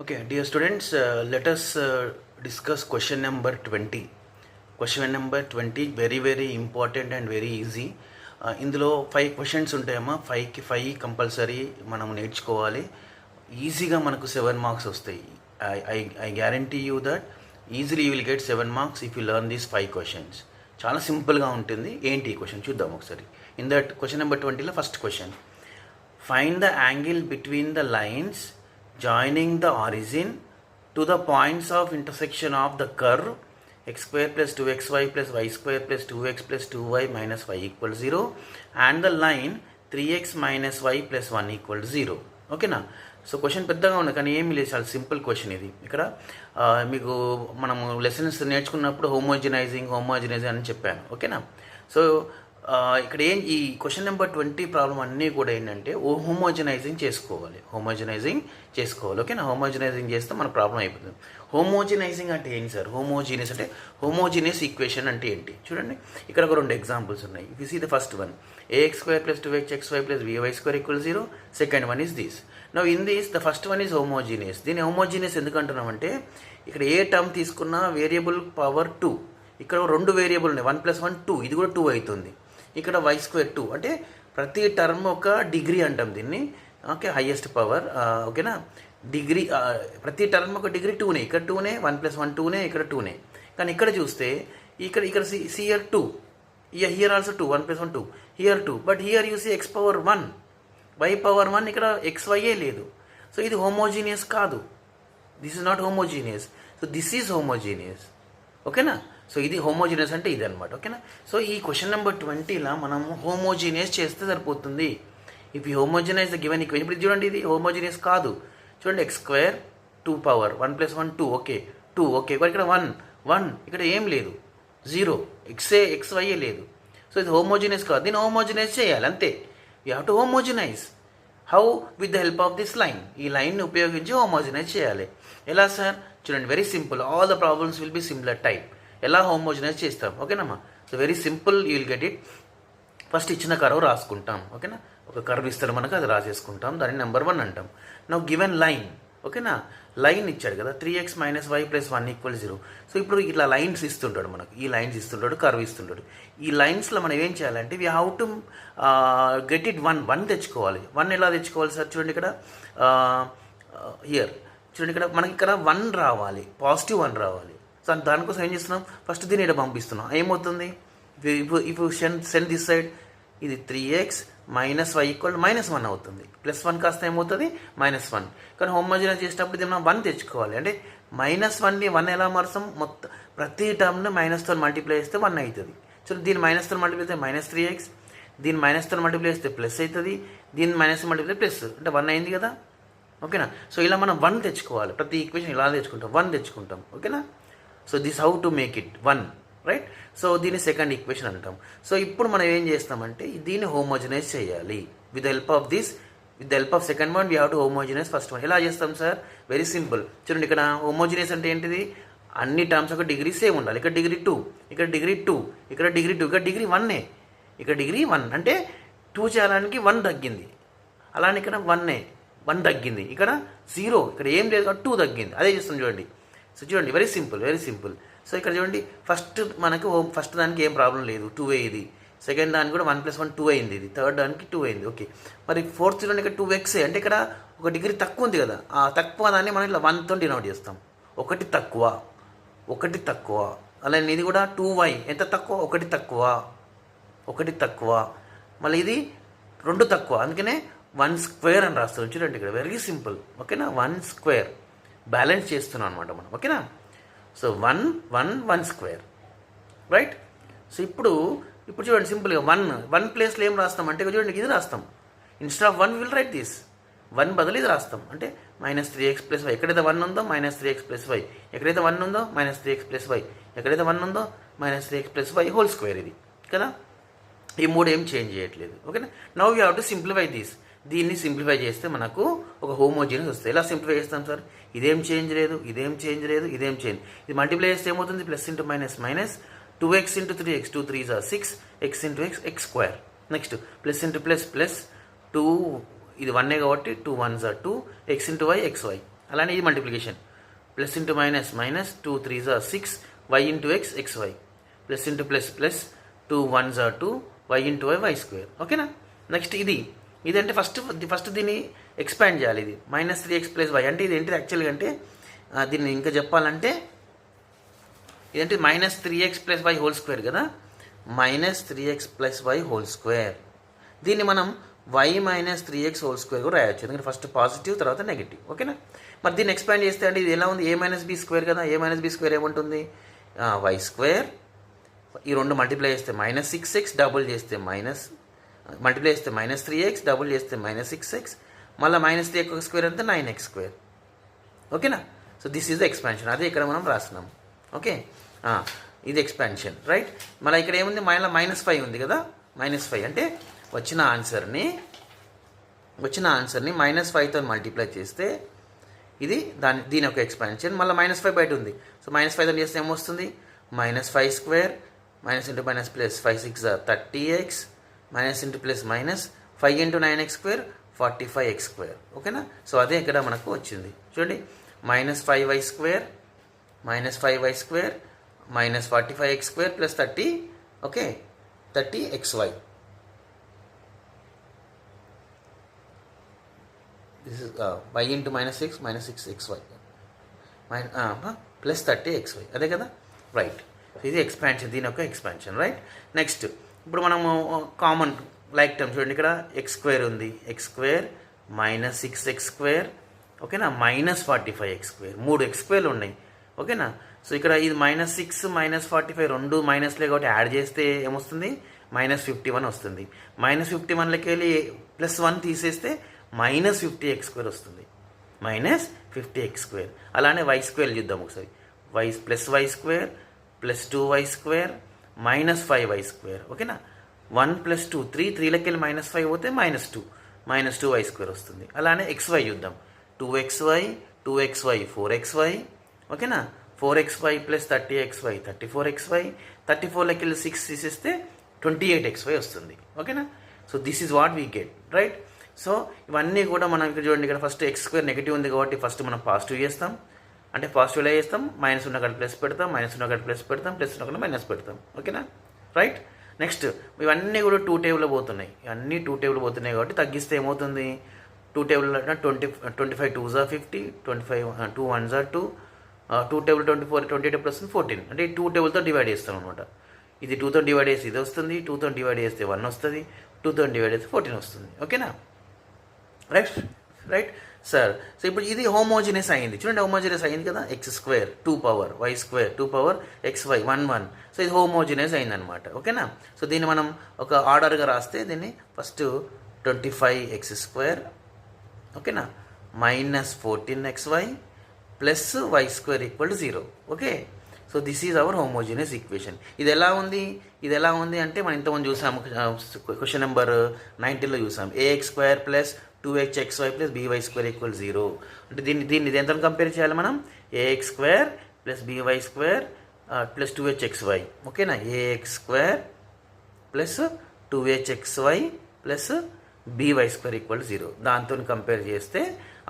Okay, dear students, let us discuss question number 20. Question number 20, very important and very easy. ఇందులో 5 questions ఉంటాయమ్మా. 5కి 5 compulsory మనం నేర్చుకోవాలి. ఈజీగా మనకు 7 మార్క్స్ వస్తాయి. I guarantee you that easily you will get 7 marks if you learn these 5 questions. చాలా సింపుల్గా ఉంటుంది. ఏంటి ఈ క్వశ్చన్ చూద్దాం ఒకసారి. ఇన్ దట్ క్వశ్చన్ నెంబర్ 20లో first question, find the angle between the lines joining the origin to the points of intersection of the curve x square plus 2xy plus y square plus 2x plus 2y minus y equals 0 and the line 3x minus y plus 1 equals 0. ఓకేనా? So question పెద్దగా ఉంది కానీ ఏమి లేదు, చాలా simple question ఇది. ఇక్కడ మీకు మనము లెసన్స్ నేర్చుకున్నప్పుడు హోమోజినైజింగ్ అని చెప్పాను. ఓకేనా? సో ఇక్కడ ఈ క్వశ్చన్ నెంబర్ 20 ప్రాబ్లం అన్నీ కూడా ఏంటంటే హోమోజనైజింగ్ చేసుకోవాలి. ఓకేనా? హోమోజనైజింగ్ చేస్తే మన ప్రాబ్లం అయిపోతుంది. హోమోజనైజింగ్ అంటే ఏంటి సార్? హోమోజీనియస్ అంటే హోమోజీనియస్ ఈక్వేషన్ అంటే ఏంటి చూడండి. ఇక్కడ ఒక 2 ఎగ్జాంపుల్స్ ఉన్నాయి. If you see the first one, ax square plus 2hxy plus vy square equals 0. Second one is this. Now in this the first one is homogeneous. దీన్ని homogeneous ఎందుకు అంటున్నామంటే ఇక్కడ ఏ టర్మ్ తీసుకున్నా వేరియబుల్ పవర్ 2. ఇక్కడ 2 variable ఉన్నాయి, 1 + 1 2, ఇది కూడా 2 అవుతుంది. ఇక్కడ y square 2 అంటే ప్రతి టర్మ్ ఒక డిగ్రీ అంటాం దీన్ని. Okay, highest power. ఓకేనా? డిగ్రీ ప్రతి టర్మ్ ఒక డిగ్రీ 2నే. ఇక్కడ 2నే, 1 + 1 2నే, ఇక్కడ 2నే. కానీ ఇక్కడ చూస్తే ఇక్కడ here 2, here also 2, 1 + 1 2, here 2, but here you see x power 1, y power 1, ఇక్కడ xyఏ లేదు. సో ఇది హోమోజీనియస్ కాదు. This is not homogeneous. So this is homogeneous. ఓకేనా? సో ఇది హోమోజీనియస్ అంటే ఇది అనమాట. ఓకేనా? సో ఈ క్వశ్చన్ నెంబర్ 20లా మనం హోమోజీనియస్ చేస్తే సరిపోతుంది. If you homogenize the given equation, ఇప్పుడు చూడండి ఇది హోమోజీనియస్ కాదు. చూడండి, x square 2 power 1 + 1 2, okay 2, okay ఇక్కడ 1 ఇక్కడ ఏం లేదు, 0, xyఏ లేదు. సో ఇది హోమోజీనియస్ కాదు. దీన్ని హోమోజనైజ్ చేయాలి అంతే. You have to homogenize. How? With the help of this line. ఈ లైన్ని ఉపయోగించి హోమోజనైజ్ చేయాలి. ఎలా సార్? చూడండి, very simple. All the problems will be similar type. ఎలా హోమోజనైజ్ చేస్తాం? ఓకేనమ్మా? So very simple, you will get it. First ఇచ్చిన కర్వ్ రాసుకుంటాం. ఓకేనా? ఒక కర్వ్ ఇస్తారు మనకు, అది రాసేసుకుంటాం. దాన్ని నెంబర్ 1 అంటాం. Now given line. ఓకేనా? లైన్ ఇచ్చాడు కదా, 3x - y + 1 = 0. సో ఇప్పుడు ఇట్లా లైన్స్ ఇస్తుంటాడు మనకు, ఈ లైన్స్ ఇస్తుంటాడు, కర్వ్ ఇస్తుంటాడు. ఈ లైన్స్లో మనం ఏం చేయాలంటే we how to get it 1 తెచ్చుకోవాలి. 1 ఎలా తెచ్చుకోవాలి సార్? చూడండి ఇక్కడ హియర్ చూడండి, ఇక్కడ మనకి ఇక్కడ 1 రావాలి, పాజిటివ్ 1 రావాలి. సో దానికోసం ఏం చేస్తున్నాం? ఫస్ట్ దీన్ని ఇక్కడ పంపిస్తున్నాం. ఏమవుతుంది? ఇఫ్ సెండ్ దిస్ సైడ్, ఇది 3x - y = -1 అవుతుంది. +1 కాస్త ఏమవుతుంది? -1. కానీ హోమోజనైజ్ చేసేటప్పుడు దీన్ని మనం 1 తెచ్చుకోవాలి. అంటే -1ని 1 ఎలా మారుస్తాం? మొత్తం ప్రతి టర్మ్ని మైనస్తో మల్టిప్లై చేస్తే 1 అవుతుంది. సో దీన్ని మైనస్తో మల్టిప్లై చేస్తే -3x, దీన్ని మైనస్తో మల్టిప్లై చేస్తే ప్లస్ అవుతుంది, దీన్ని మైనస్ మల్టిప్లై ప్లస్ అంటే 1 అయింది కదా. ఓకేనా? సో ఇలా మనం 1 తెచ్చుకోవాలి. ప్రతి ఈక్వేషన్ ఇలా తెచ్చుకుంటాం, 1 తెచ్చుకుంటాం. ఓకేనా? So this how to make it 1, right? So దీన్ని సెకండ్ ఈక్వేషన్ అంటాం. సో ఇప్పుడు మనం ఏం చేస్తామంటే దీన్ని హోమోజనైజ్ చేయాలి. With the help of second one we have to homogenize first one. ఎలా చేస్తాం సార్? Very simple. చూడండి, ఇక్కడ హోమోజనైజ్ అంటే ఏంటిది? అన్ని టర్మ్స్ ఒక డిగ్రీ సేమ్ ఉండాలి. ఇక్కడ డిగ్రీ 2, ఇక్కడ డిగ్రీ 2, ఇక్కడ డిగ్రీ 2, ఇక్కడ డిగ్రీ 1ఏ, ఇక్కడ డిగ్రీ 1 అంటే 2 చేయడానికి 1 తగ్గింది. అలానే ఇక్కడ 1 తగ్గింది, ఇక్కడ 0, ఇక్కడ ఏం లేదు కాబట్టి 2 తగ్గింది. అదే చేస్తాం చూడండి. సో చూడండి, వెరీ సింపుల్. సో ఇక్కడ చూడండి, ఫస్ట్ దానికి ఏం ప్రాబ్లం లేదు, 2 ఇది. సెకండ్ దానికి కూడా 1 + 1 2 అయింది. ఇది థర్డ్ దానికి 2 అయింది. ఓకే, మరి ఫోర్త్ చూడండి, ఇక్కడ 2x అంటే ఇక్కడ ఒక డిగ్రీ తక్కువ ఉంది కదా. ఆ తక్కువ దాన్ని మనం ఇట్లా 1తో డినోట్ చేస్తాం. ఒకటి తక్కువ. అలానే ఇది కూడా 2y ఎంత తక్కువ? ఒకటి తక్కువ. మళ్ళీ ఇది 2 తక్కువ, అందుకనే 1 స్క్వేర్ అని రాస్తాం. చూడండి ఇక్కడ వెరీ సింపుల్. ఓకేనా? 1 స్క్వేర్ బ్యాలెన్స్ చేస్తున్నాం అనమాట మనం. ఓకేనా? So 1 square, right? సో ఇప్పుడు చూడండి సింపుల్గా 1 ప్లేస్లో ఏం రాస్తాం అంటే చూడండి, ఇది రాస్తాం. Instead of 1 will write this. 1 బదులు ఇది రాస్తాం. అంటే -3x + y. ఎక్కడైతే 1 ఉందో -3x + y, ఎక్కడైతే 1 ఉందో -3x + y, ఎక్కడైతే 1 ఉందో -3x + y హోల్ స్క్వేర్. ఇది కదా, ఈ 3 ఏం చేంజ్ చేయట్లేదు. ఓకేనా? Now you have to simplify this. దీన్ని సింప్లిఫై చేస్తే మనకు ఒక హోమోజీనియస్ వస్తుంది. ఎలా సింప్లిఫై చేస్తాం సార్? ఇదేం చేంజ్ లేదు, ఇది మల్టిప్లై చేస్తే ఏమవుతుంది? +× - 2x × 3x, 2 3s are 6, x × x square. Next +× ++2, ఇది 1 కాబట్టి 2 1s are 2, x × y xy. అలానే ఇది multiplication, plus into minus minus, 2 3s are 6, y into X xy, plus into plus plus, 2 1s are 2, y into y y². ఓకేనా. Next ఇదంటే first దీన్ని expand చేయాలి. ఇది -3x + y అంటే ఇది ఏంటి యాక్చువల్గా అంటే దీన్ని ఇంకా చెప్పాలంటే ఇదేంటి -3x + y హోల్² కదా, -3x + y హోల్². దీన్ని మనం y -3x హోల్² కూడా రాయొచ్చు, ఎందుకంటే ఫస్ట్ పాజిటివ్ తర్వాత నెగిటివ్. ఓకేనా. మరి దీన్ని ఎక్స్పాండ్ చేస్తే అంటే ఇది ఎలా ఉంది, a - b² కదా, a - b² ఏముంటుంది, y². ఈ రెండు మల్టిప్లై చేస్తే -6x, డబుల్ చేస్తే మల్టిప్లై చేస్తే -3x, డబుల్ చేస్తే -6x, మళ్ళీ -3x² అంటే 9x². ఓకేనా. So this is the expansion, అదే ఇక్కడ మనం రాస్తున్నాం. ఓకే, ఇది ఎక్స్పాన్షన్, రైట్. మళ్ళీ ఇక్కడ ఏముంది, మళ్ళీ -5 ఉంది కదా, -5 అంటే వచ్చిన ఆన్సర్ని -5తో మల్టిప్లై చేస్తే ఇది దీని యొక్క ఎక్స్పాన్షన్. మళ్ళీ -5 బయట ఉంది, సో -5తో చేస్తే ఏమొస్తుంది, -5², minus into minus plus 5 6 30x, minus into plus minus 5 into 9x², 45x². ఓకేనా. సో అదే ఇక్కడ మనకు వచ్చింది చూడండి, -5y² -45x² plus 30, okay, 30xy. This is y into -6 -6xy plus 30xy, అదే కదా, రైట్. ఇది ఎక్స్పాన్షన్, దీని యొక్క ఎక్స్పాన్షన్, రైట్. నెక్స్ట్ ఇప్పుడు మనము కామన్ లైక్ టర్మ్ చూడండి, ఇక్కడ x² ఉంది, x² -6x², ఓకేనా, -45x², 3 x² ఉన్నాయి. ఓకేనా. సో ఇక్కడ ఇది -6 -45 రెండు మైనస్లే కాబట్టి యాడ్ చేస్తే ఏమొస్తుంది, -51 వస్తుంది. -51లోకి వెళ్ళి +1 తీసేస్తే -50x² వస్తుంది, -50x². అలానే y² చూద్దాం ఒకసారి, y² ప్లస్ 2y² -5y². ఓకేనా. 1 + 2 3లోకి వెళ్ళి -5 పోతే -2y² వస్తుంది. అలానే xy చూద్దాం, 2xy 4xy. ఓకేనా. 4xy ప్లస్ 30xy 34xy, 34లోకి వెళ్ళి 6 తీసేస్తే 28xy వస్తుంది. ఓకేనా. So this is what we get, right. So ఇవన్నీ కూడా మనం ఇక్కడ చూడండి, ఇక్కడ ఫస్ట్ x² నెగిటివ్ ఉంది కాబట్టి ఫస్ట్ మనం పాజిటివ్ చేస్తాం, అంటే పాజిటివ్ ఎలా చేస్తాం, మైనస్ ఉన్న కాడ ప్లస్ పెడతాం, మైనస్ ఉన్న కాడ ప్లస్ పెడతాం, ప్లస్ ఉన్న కాడ మైనస్ పెడతాం. ఓకేనా, రైట్. నెక్స్ట్ ఇవన్నీ కూడా 2 టేబుల్లో పోతున్నాయి, ఇవన్నీ 2 టేబుల్ పోతున్నాయి కాబట్టి తగ్గిస్తే ఏమవుతుంది, 2 table 25 2s are 50, 25 2 1s are 2, 2 table 24 28 plus 14, అంటే 2 టేబుల్తో డివైడ్ చేస్తాం అనమాట. ఇది 2తో డివైడ్ చేస్తే ఇది వస్తుంది, 2తో డివైడ్ చేస్తే 1 వస్తుంది, 2తో డివైడ్ చేస్తే 14 వస్తుంది. ఓకేనా, రైట్ రైట్ సార్. సో ఇప్పుడు ఇది హోమోజినియస్ అయింది, చూడండి హోమోజినియస్ అయింది కదా, x² 2 power y² 2 power xy 1 1. So ఇది హోమోజినియస్ అయిందనమాట. ఓకేనా. సో దీన్ని మనం ఒక ఆర్డర్గా రాస్తే దీన్ని ఫస్ట్ 25x², ఓకేనా, -14xy plus y² = 0. Okay. So this is hour homogeneous equation. ఇది ఎలా ఉంది అంటే మనం ఇంతకుముందు చూసాము, క్వశ్చన్ నెంబర్ 19లో చూసాం, ax² plus 2hxy plus by² = 0. అంటే దీన్ని దేంతో కంపేర్ చేయాలి మనం, ax² plus by² plus 2hxy. ఓకేనా, ax² plus 2hxy plus by² = 0. దాంతో కంపేర్ చేస్తే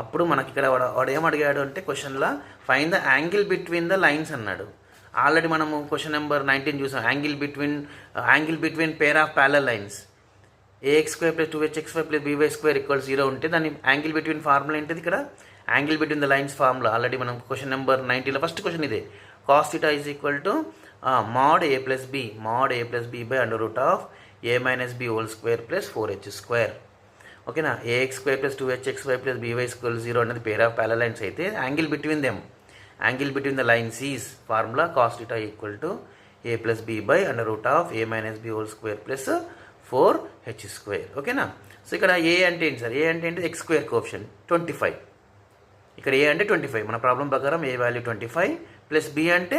అప్పుడు మనకి ఇక్కడ వాడు ఏం అడిగాడు అంటే క్వశ్చన్లో find the angle between the lines అన్నాడు. ఆల్రెడీ మనము క్వశ్చన్ నెంబర్ 19 చూసాం, angle between pair of parallel lines ax² plus 2hxy plus by² = 0 ఉంటే దాని యాంగిల్ బిట్వీన్ ఫార్ములా ఏంటిది, ఇక్కడ angle between the lines formula already మనం క్వశ్చన్ నెంబర్ 19లో first question ఇదే, cos θ = mod a plus b by √a - b whole plus 4h². ఓకేనా, ax² plus 2hxy plus by² = 0 అనేది pair of parallel lines అయితే angle between the lines is formula cos θ = a plus b by √a - b whole plus 4h². ఓకేనా. So ఇక్కడ ఏ అంటే ఏంటి sir, ఏ అంటే ఏంటి, x² coefficient 25, ఇక్కడ ఏ అంటే 25, మన ప్రాబ్లం ప్రకారం ఏ వాల్యూ 25 ప్లస్ b అంటే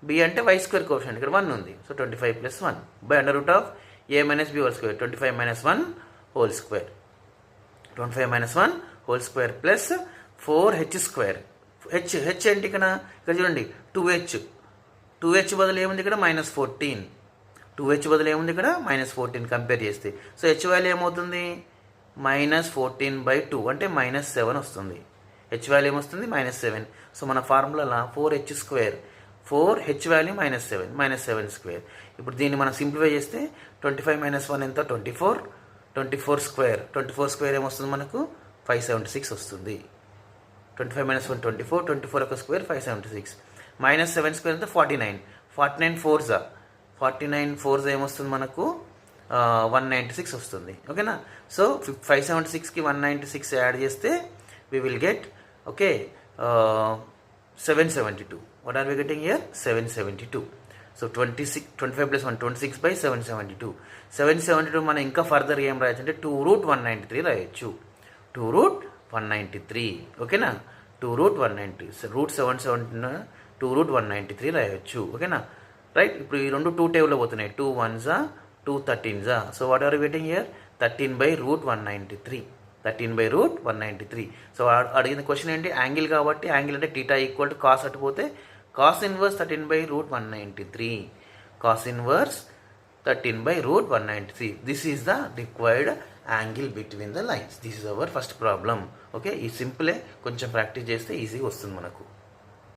y² కోఎఫిషియంట్ ఇక్కడ 1 ఉంది, so 25 plus 1 by √a - b whole 25 - 1 whole 25 - 1 whole plus 4h². H అంటే ఇక్కడ చూడండి 2h బదులు ఏముంది ఇక్కడ -14, 2h బదులు ఏముంది ఇక్కడ -14 కంపేర్ చేస్తే. సో h వాల్యూ ఏమవుతుంది, -14/2 అంటే -7 వస్తుంది. హెచ్ వాల్యూ ఏమొస్తుంది -7. సో మన formula 4h², 4h value -7, -7 square. ఇప్పుడు దీన్ని మనం సింప్లిఫై చేస్తే 25 - 1 ఎంత, 24, 24 స్క్వేర్, 24 స్క్వేర్ ఏమొస్తుంది మనకు 576 వస్తుంది. 25 - 1 24, 24 ఒక స్క్వేర్ 576, -7 స్క్వేర్ ఎంత 49, 49 4 49 4 ఏమొస్తుంది మనకు 196 వస్తుంది. ఓకేనా. సో 576కి 196 యాడ్ చేస్తే we will get, okay, 772. What are we getting here? 772. So 25 plus 1, 26 by 772. 772 మనం ఇంకా ఫర్దర్ ఏం రాయొచ్చు అంటే 2√193 రాయొచ్చు. 2√193. ఓకేనా. 2√193. √772 2√193 రాయొచ్చు. ఓకేనా. రైట్. ఇప్పుడు ఈ రెండు 2 టేబుల్లో పోతున్నాయి. 2 1s, 2 13s. So what are getting here? 13/√193. 13/√193. So అడిగిన క్వశ్చన్ ఏంటి? యాంగిల్ కాబట్టి యాంగిల్ అంటే θ ఈక్వల్ టు కాస్ అటుపోతే cos inverse 13/√193. Cos inverse 13/√193. This is the required angle between the lines. This is our first problem. Okay. ఈ సింపులే, కొంచెం practice చేస్తే ఈజీగా వస్తుంది మనకు.